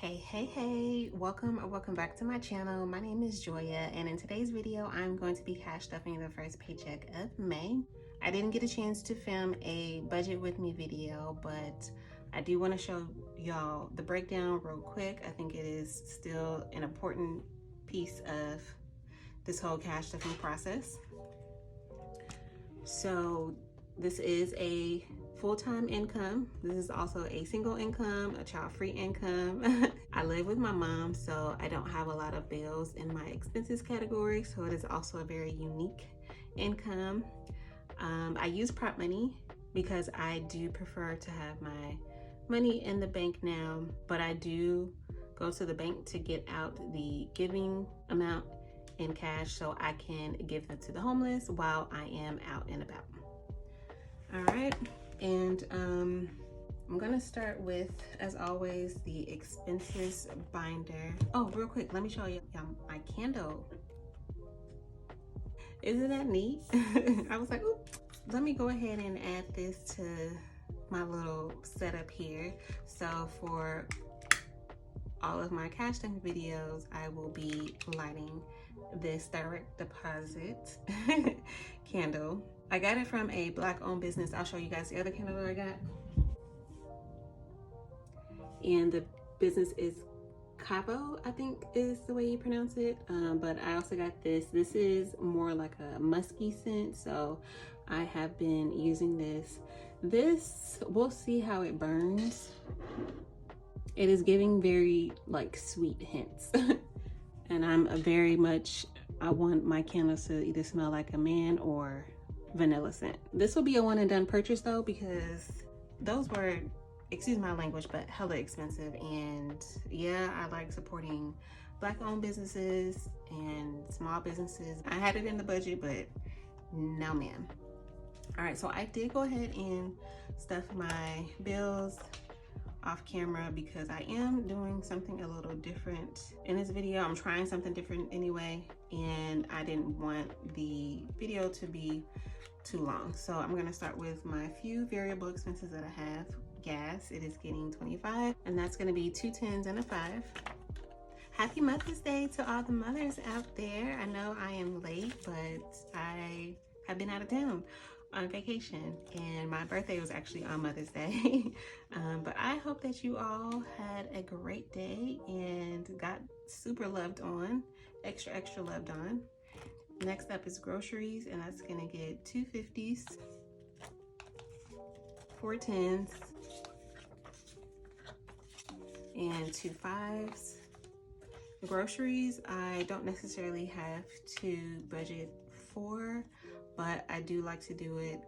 Hey, welcome or welcome back to my channel. My name is Joya, and in today's video I'm going to be cash stuffing the first paycheck of May. I didn't get a chance to film a budget with me video, but I do want to show y'all the breakdown real quick. I think it is still an important piece of this whole cash stuffing process. So this is a full-time income. This is also a single income, a child-free income. I live with my mom, so I don't have a lot of bills in my expenses category, so it is also a very unique income. I use prop money because I do prefer to have my money in the bank now, but I do go to the bank to get out the giving amount in cash so I can give them to the homeless while I am out and about. All right, and I'm gonna start with, as always, the expenses binder. Oh, real quick, let me show you my candle. Isn't that neat? I was like, ooh, let me go ahead and add this to my little setup here. So for all of my cash stuffing videos, I will be lighting this direct deposit candle. I got it from a Black-owned business. I'll show you guys the other candle that I got. And the business is Cabo, I think is the way you pronounce it. But I also got this. This is more like a musky scent, so I have been using this. This, we'll see how it burns. It is giving very like sweet hints. And I'm I want my candles to either smell like a man or vanilla scent. This will be a one and done purchase though, because those were, excuse my language, but hella expensive. And yeah, I like supporting Black-owned businesses and small businesses. I had it in the budget, but no ma'am. All right, so I did go ahead and stuff my bills off camera because I am doing something a little different in this video. I'm trying something different anyway, and I didn't want the video to be too long. So I'm gonna start with my few variable expenses that I have. Gas, it is getting 25, and that's gonna be 2 10s and a 5. Happy Mother's Day to all the mothers out there. I know I am late, but I have been out of town on vacation, and my birthday was actually on Mother's Day. But I hope that you all had a great day and got super loved on, extra loved on. Next up is groceries, and that's gonna get 2 50s, 4 10s, and 2 5s. Groceries, I don't necessarily have to budget for, but I do like to do it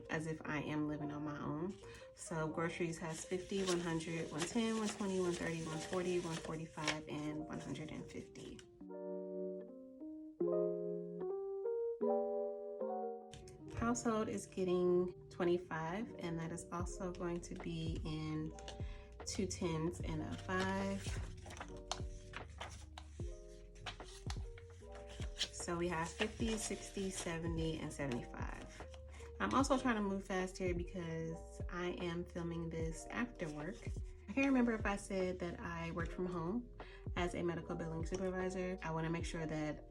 as if I am living on my own. So groceries has 50, 100, 110, 120, 130, 140, 145, and 150. Household is getting 25, and that is also going to be in 2 10s and a 5. So we have 50, 60, 70, and 75. I'm also trying to move fast here because I am filming this after work. I can't remember if I said that I work from home as a medical billing supervisor. I want to make sure that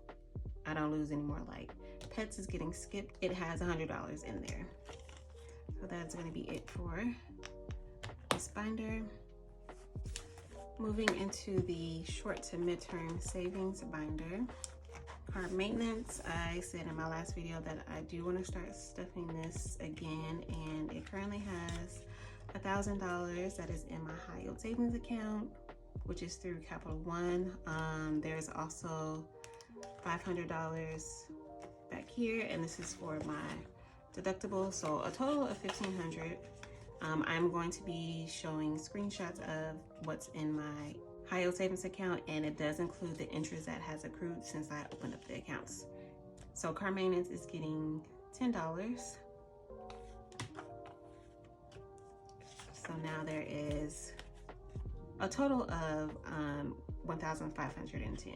I don't lose any more light. Pets is getting skipped. It has $100 in there. So that's going to be it for this binder. Moving into the short to midterm savings binder. Car maintenance, I said in my last video that I do want to start stuffing this again, and it currently has $1,000 that is in my high yield savings account, which is through Capital One. There's also $500 back here, and this is for my deductible, so a total of $1,500. I'm going to be showing screenshots of what's in my high yield savings account, and it does include the interest that has accrued since I opened up the accounts. So car maintenance is getting $10. So now there is a total of 1,510,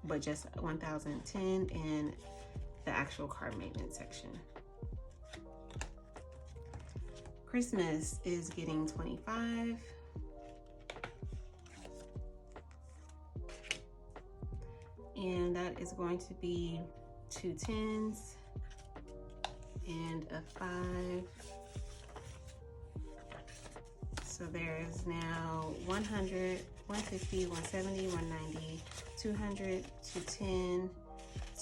but just 1,010 in the actual car maintenance section. Christmas is getting 25. and that is going to be 2 10s and a 5. So there is now 100, 150, 170, 190, 200, 210,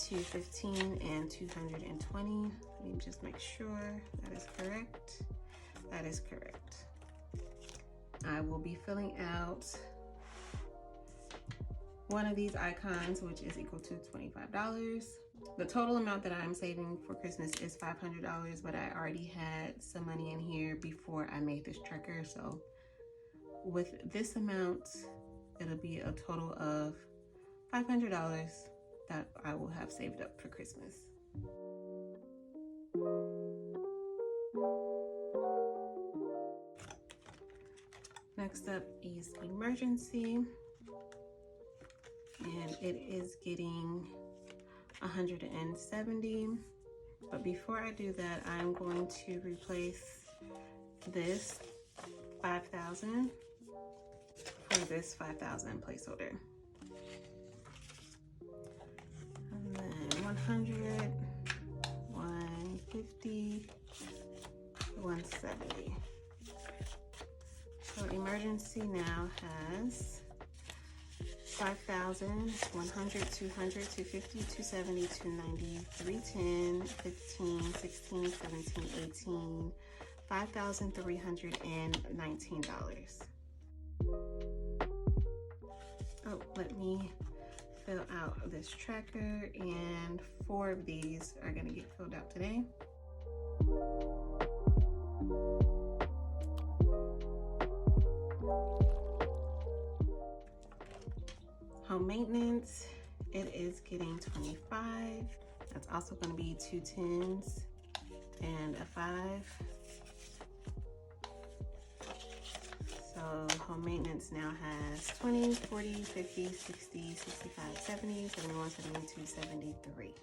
215, and 220. Let me just make sure that is correct. That is correct. I will be filling out one of these icons, which is equal to $25. The total amount that I'm saving for Christmas is $500, but I already had some money in here before I made this tracker. So with this amount, it'll be a total of $500 that I will have saved up for Christmas. Next up is emergency, and it is getting 170. But before I do that, I'm going to replace this 5,000 for this 5,000 placeholder. And then 100, 150, 170. So emergency now has 5,000, 100, 200, 250, 270, 290, 310, 15, 16, 17, 18, $5,319. Oh, let me fill out this tracker, and 4 of these are gonna get filled out today. Home maintenance, it is getting 25. That's also going to be 2 10s and a 5. So home maintenance now has 20, 40, 50, 60, 65, 70, 71, 72, 73.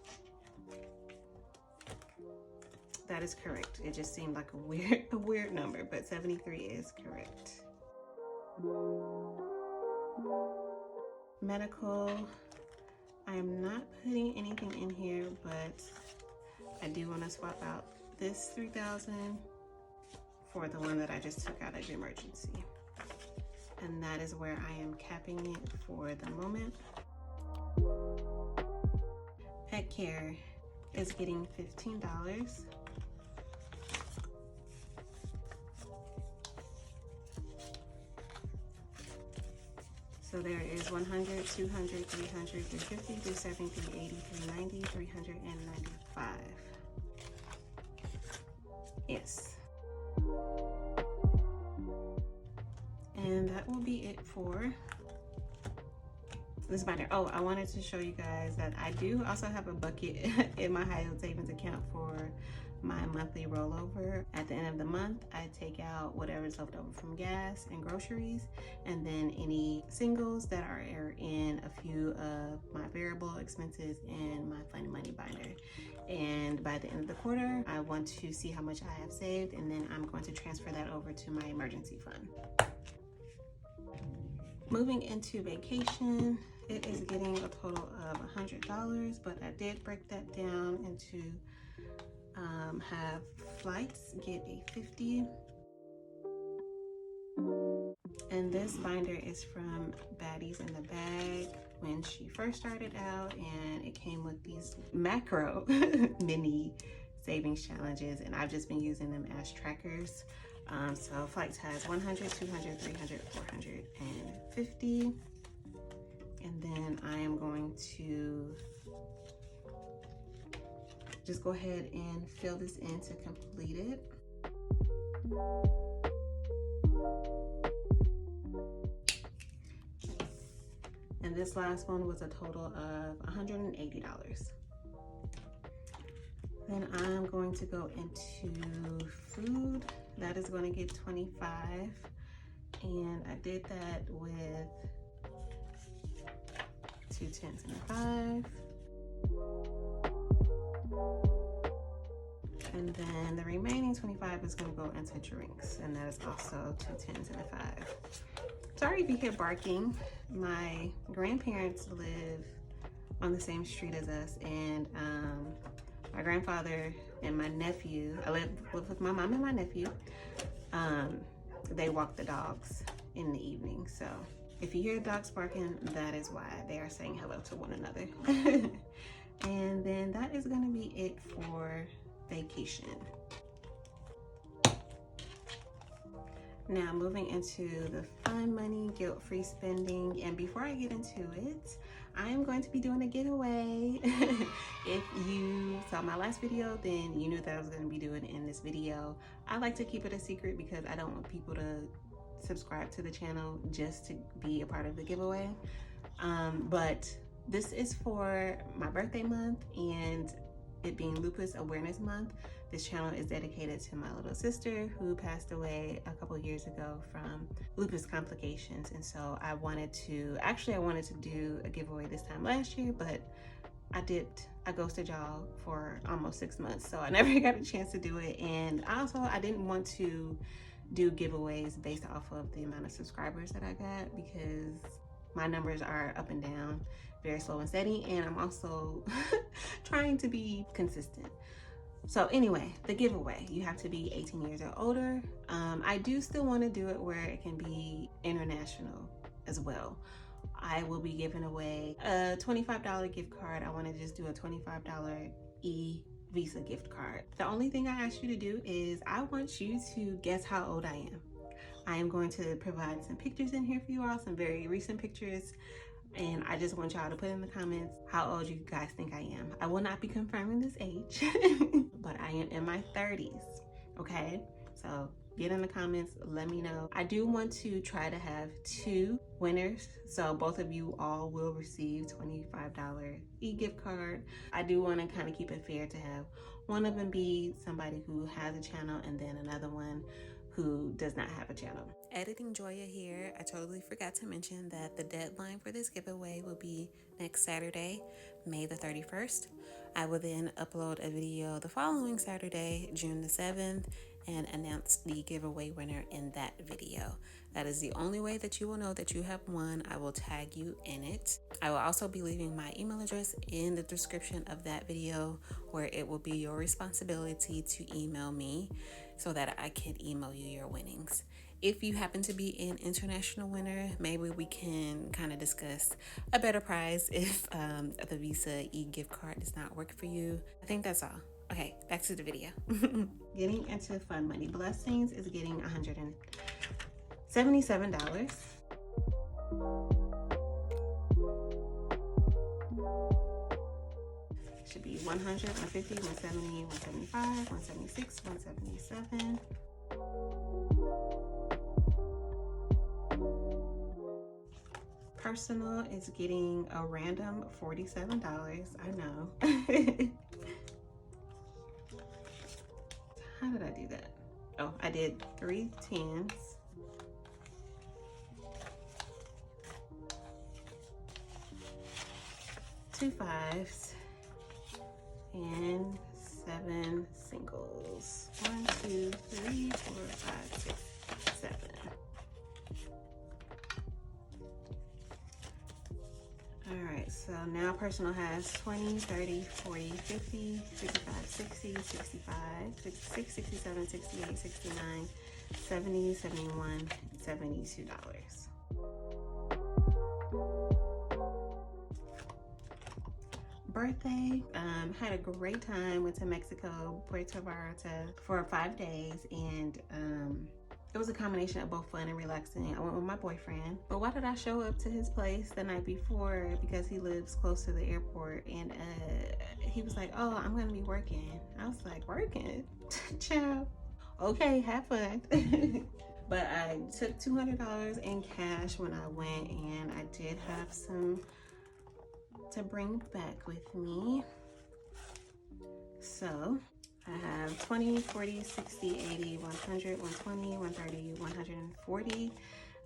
That is correct. It just seemed like a weird number, but 73 is correct. Medical, I am not putting anything in here, but I do want to swap out this 3,000 for the one that I just took out as emergency. And that is where I am capping it for the moment. Pet care is getting $15. So there is 100, 200, 300, 350, 370, 380, 390, 395. Yes. And that will be it for this binder. Oh, I wanted to show you guys that I do also have a bucket in my high yield savings account for my monthly rollover. At the end of the month, I take out whatever's left over from gas and groceries, and then any singles that are in a few of my variable expenses in my Fun Money binder. And by the end of the quarter, I want to see how much I have saved, and then I'm going to transfer that over to my emergency fund. Moving into vacation, it is getting a total of $100, but I did break that down into have flights get a 50, and this binder is from Baddies in the Bag when she first started out, and it came with these macro mini savings challenges, and I've just been using them as trackers. So flights has 100, 200, 300, 450, and then I am going to just go ahead and fill this in to complete it. And this last one was a total of $180. Then I'm going to go into food. That is going to get 25. And I did that with 2 10s and a 5. And then the remaining 25 is going to go into drinks, and that is also 2 10s and a 5. Sorry if you hear barking. My grandparents live on the same street as us, and my grandfather and my nephew, I live with my mom and my nephew, they walk the dogs in the evening. So if you hear dogs barking, that is why they are saying hello to one another. And then that is gonna be it for vacation. Now moving into the fun money, guilt-free spending. And before I get into it, I am going to be doing a giveaway. If you saw my last video, then you knew that I was going to be doing it in this video. I like to keep it a secret because I don't want people to subscribe to the channel just to be a part of the giveaway. But this is for my birthday month, and it being Lupus Awareness Month. This channel is dedicated to my little sister who passed away a couple years ago from lupus complications. And so I wanted to do a giveaway this time last year, but I ghosted y'all for almost 6 months, so I never got a chance to do it. And also I didn't want to do giveaways based off of the amount of subscribers that I got, because my numbers are up and down, very slow and steady, and I'm also trying to be consistent. So anyway, the giveaway, you have to be 18 years or older. I do still want to do it where it can be international as well. I will be giving away a $25 gift card. I want to just do a $25 Visa gift card. The only thing I ask you to do is I want you to guess how old I am. I am going to provide some pictures in here for you all, some very recent pictures. And I just want y'all to put in the comments how old you guys think I am. I will not be confirming this age, but I am in my 30s, okay? So get in the comments, let me know. I do want to try to have 2 winners, so both of you all will receive $25 e-gift card. I do want to kind of keep it fair to have one of them be somebody who has a channel and then another one who does not have a channel. Editing Joya here. I totally forgot to mention that the deadline for this giveaway will be next Saturday, May the 31st. I will then upload a video the following Saturday, June the 7th, and announce the giveaway winner in that video. That is the only way that you will know that you have won. I will tag you in it. I will also be leaving my email address in the description of that video, where it will be your responsibility to email me so that I can email you your winnings. If you happen to be an international winner, maybe we can kind of discuss a better prize if the Visa e-gift card does not work for you. I think that's all. Okay, back to the video. Getting into fun money. Blessings is getting $177. Should be 100, 150, 170, 175, 176, 177. Personal is getting a random $47. I know. How did I do that? Oh, I did 3 10s. 2 5s. And 7 singles. 1, 2, 3, 4, 5, 6, 7. All right, so now personal has 20, 30, 40, 50, 55, 60, 65, 66, 67, 68, 69, 70, 71, $72. Birthday, had a great time. Went to Mexico, Puerto Vallarta for 5 days, and it was a combination of both fun and relaxing. I went with my boyfriend, but why did I show up to his place the night before? Because he lives close to the airport, and he was like, oh, I'm gonna be working. I was like, working? Ciao. Okay, have fun. But I took $200 in cash when I went, and I did have some to bring back with me. So I have 20, 40, 60, 80, 100, 120, 130, 140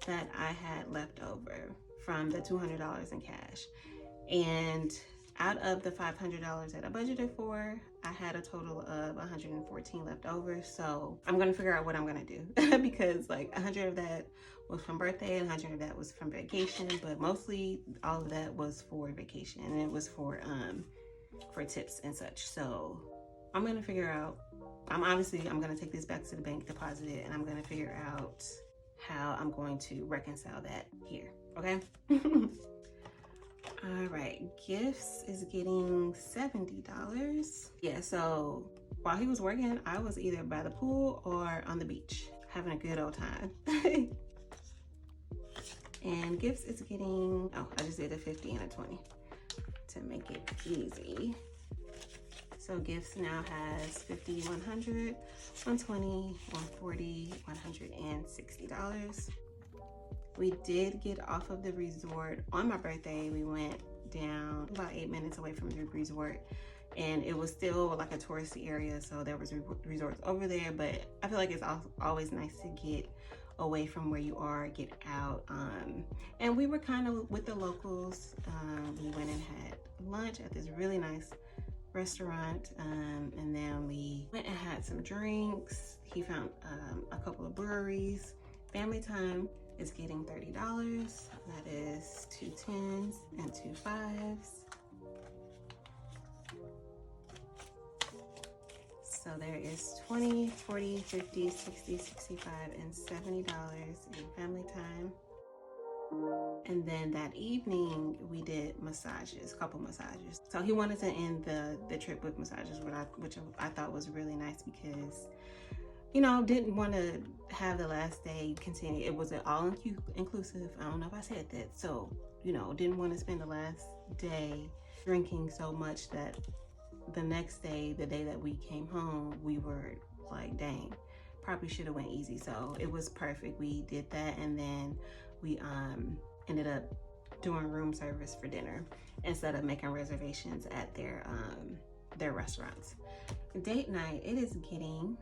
that I had left over from the $200 in cash. And out of the $500 that I budgeted for, I had a total of 114 left over. So I'm gonna figure out what I'm gonna do because like 100 of that was from birthday and 100 of that was from vacation, but mostly all of that was for vacation, and it was for tips and such. So I'm gonna figure out, I'm gonna take this back to the bank, deposit it, and I'm gonna figure out how I'm going to reconcile that here, okay? All right, gifts is getting $70. Yeah, so while he was working, I was either by the pool or on the beach, having a good old time. And gifts is getting, oh, I just did a 50 and a 20 to make it easy. So gifts now has 50, 100, 120, 140, $160. We did get off of the resort on my birthday. We went down about 8 minutes away from the resort, and it was still like a touristy area, so there was resorts over there, but I feel like it's always nice to get away from where you are, get out. And we were kind of with the locals. We went and had lunch at this really nice restaurant, and then we went and had some drinks. He found a couple of breweries. Family time is getting $30. That is 2 10s and 2 5s. So there is 20, 40, 50, 60, 65, and $70 in family time. And then that evening we did massages, couple massages. So he wanted to end the trip with massages, which I thought was really nice because, you know, didn't want to have the last day continue. It was an all-inclusive. I don't know if I said that. So, you know, didn't want to spend the last day drinking so much that the next day, the day that we came home, we were like, dang, probably should have went easy. So it was perfect. We did that, and then we ended up doing room service for dinner instead of making reservations at their restaurants. Date night, it is getting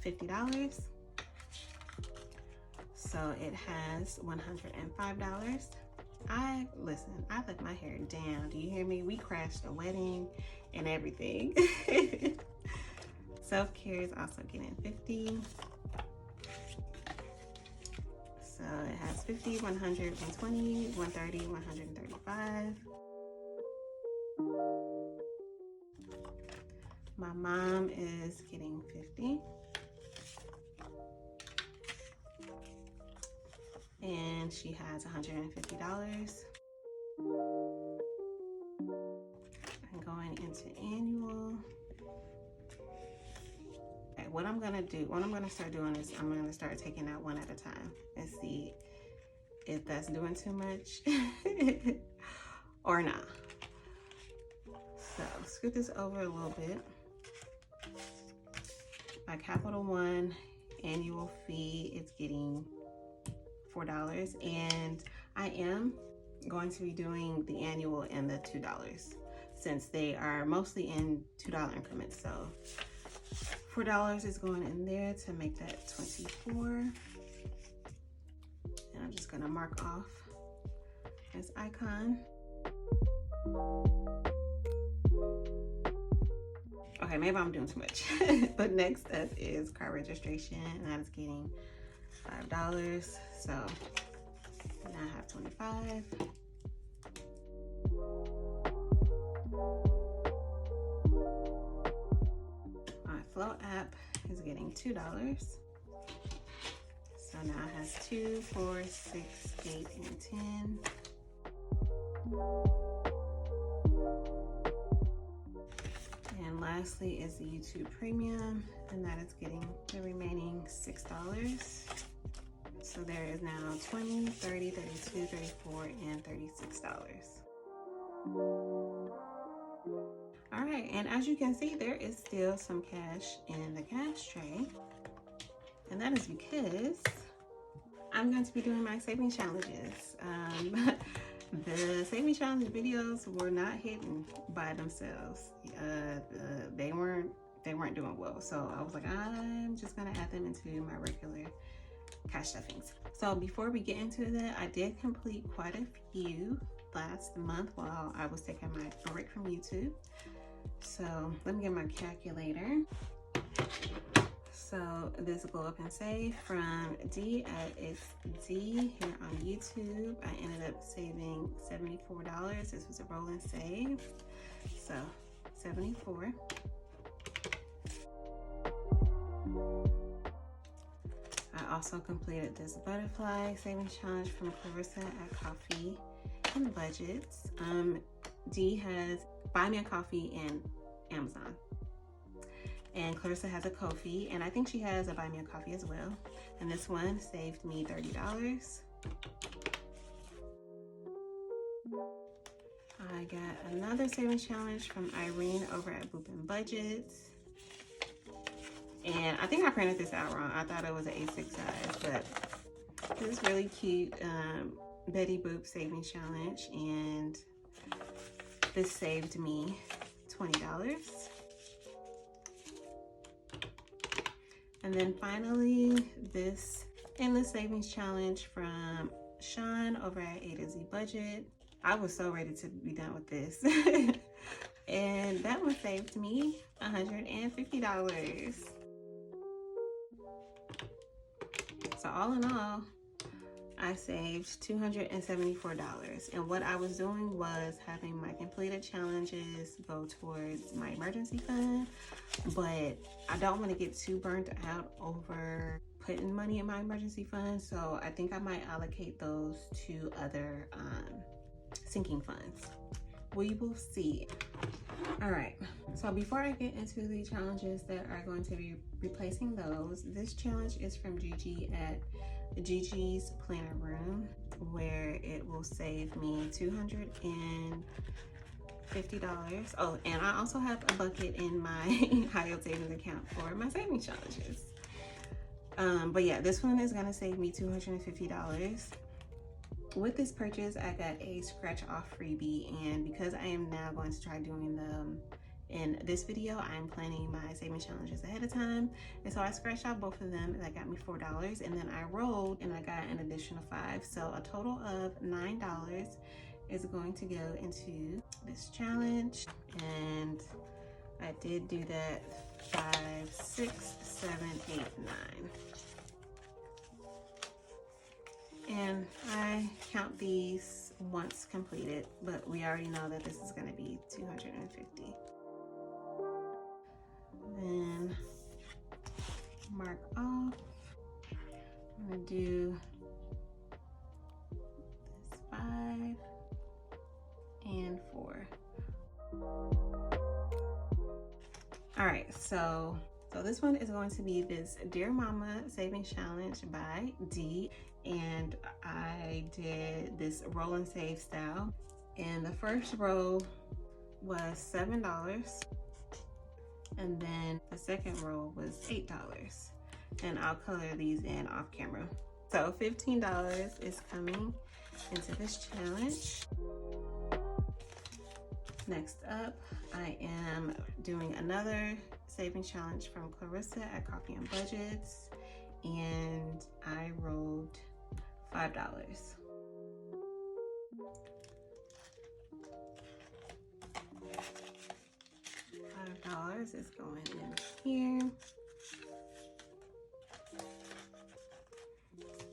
$50. So it has $105. I let my hair down. Do you hear me? We crashed a wedding and everything. Self-care is also getting $50. So it has 50, 100, 120, 130, 135. My mom is getting 50. And she has $150. I'm going into annual. Okay, what I'm gonna start doing is I'm gonna start taking out one at a time and see if that's doing too much or not. So scoot this over a little bit. My Capital One annual fee is getting $4, and I am going to be doing the annual and the $2 since they are mostly in $2 increments. So $4 is going in there to make that 24, and I'm just gonna mark off this icon. Okay, maybe I'm doing too much. But next up is car registration, and that is getting $5. So now I have 25. My Flow app is getting $2. So now it has 2, 4, 6, 8, and 10. And lastly is the YouTube Premium, and that is getting the remaining $6. So there is now 20, 30, 32, 34, and $36. All right, and as you can see, there is still some cash in the cash tray. And that is because I'm going to be doing my saving challenges. The saving challenge videos were not hidden by themselves. They weren't doing well. So I was like, I'm just gonna add them into my regular cash stuffings. So before we get into that, I did complete quite a few last month while I was taking my break from YouTube. So let me get my calculator. So this Go Up and Save from D at It's D here on YouTube. I ended up saving $74. This was a roll and save. So 74. I also completed this butterfly savings challenge from Clarissa at Coffee and Budgets. D has Buy Me a Coffee and Amazon. And Clarissa has a Ko-fi, and I think she has a Buy Me a Coffee as well. And this one saved me $30. I got another savings challenge from Irene over at Boop and Budgets. And I think I printed this out wrong. I thought it was an A6 size, but this is really cute. Betty Boop savings challenge, and this saved me $20. And then finally, this endless savings challenge from Sean over at A to Z Budget. I was so ready to be done with this. And that one saved me $150. So all in all, I saved $274. And what I was doing was having my completed challenges go towards my emergency fund, but I don't want to get too burnt out over putting money in my emergency fund. So I think I might allocate those to other sinking funds. We will see. All right, so before I get into the challenges that are going to be replacing those, this challenge is from Gigi at Gigi's Planner Room, where it will save me $250. Oh, and I also have a bucket in my high yield savings account for my savings challenges. But yeah, this one is gonna save me $250. With this purchase, I got a scratch off freebie, and because I am now going to try doing them in this video, I'm planning my savings challenges ahead of time. And so I scratched out both of them, and that got me $4. And then I rolled and I got an additional $5. So a total of $9 is going to go into this challenge. And I did do that 5, 6, 7, 8, 9. And I count these once completed, but we already know that this is going to be $250. Then mark off. I'm going to do this 5 and 4. All right, so this one is going to be this Dear Mama Savings Challenge by D. And I did this roll and save style. And the first roll was $7. And then the second roll was $8. And I'll color these in off camera. So $15 is coming into this challenge. Next up, I am doing another savings challenge from Clarissa at Coffee and Budgets. And I rolled $5. $5 is going in here.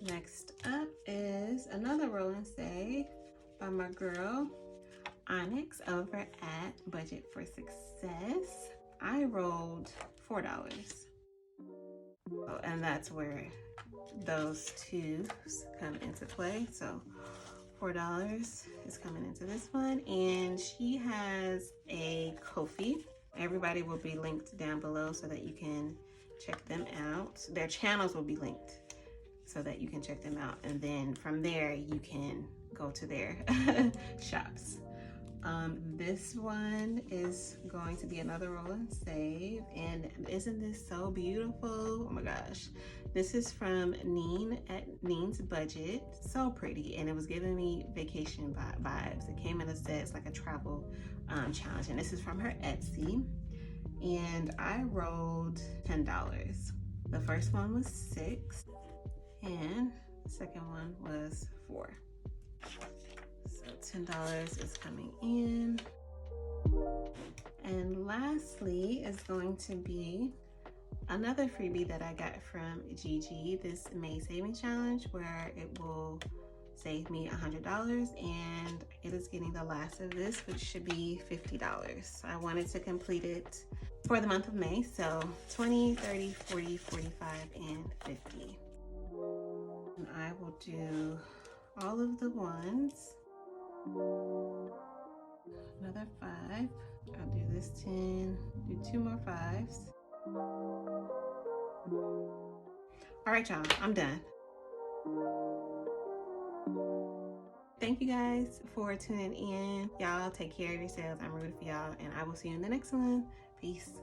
Next up is another roll and save by my girl Onyx over at Budget for Success. I rolled $4. Oh, and that's where those two come into play. So $4 is coming into this one, and she has a Ko-fi. Everybody will be linked down below so that you can check them out. Their channels will be linked so that you can check them out, and then from there you can go to their shops. This one is going to be another roll and save, and isn't this so beautiful? Oh my gosh. This is from Neen at Neen's Budget. So pretty, and it was giving me vacation vibes. It came in a set, it's like a travel challenge, and this is from her Etsy. And I rolled $10. The first one was 6, and the second one was 4. So $10 is coming in. And lastly is going to be another freebie that I got from Gigi, this May Saving Challenge, where it will save me $100, and it is getting the last of this, which should be $50. I wanted to complete it for the month of May, so 20, 30, 40, 45, and 50. And I will do all of the ones. Another 5. I'll do this 10, do 2 more 5s. All right, y'all, I'm done. Thank you guys for tuning in. Y'all take care of yourselves. I'm rooting for y'all, and I will see you in the next one. Peace.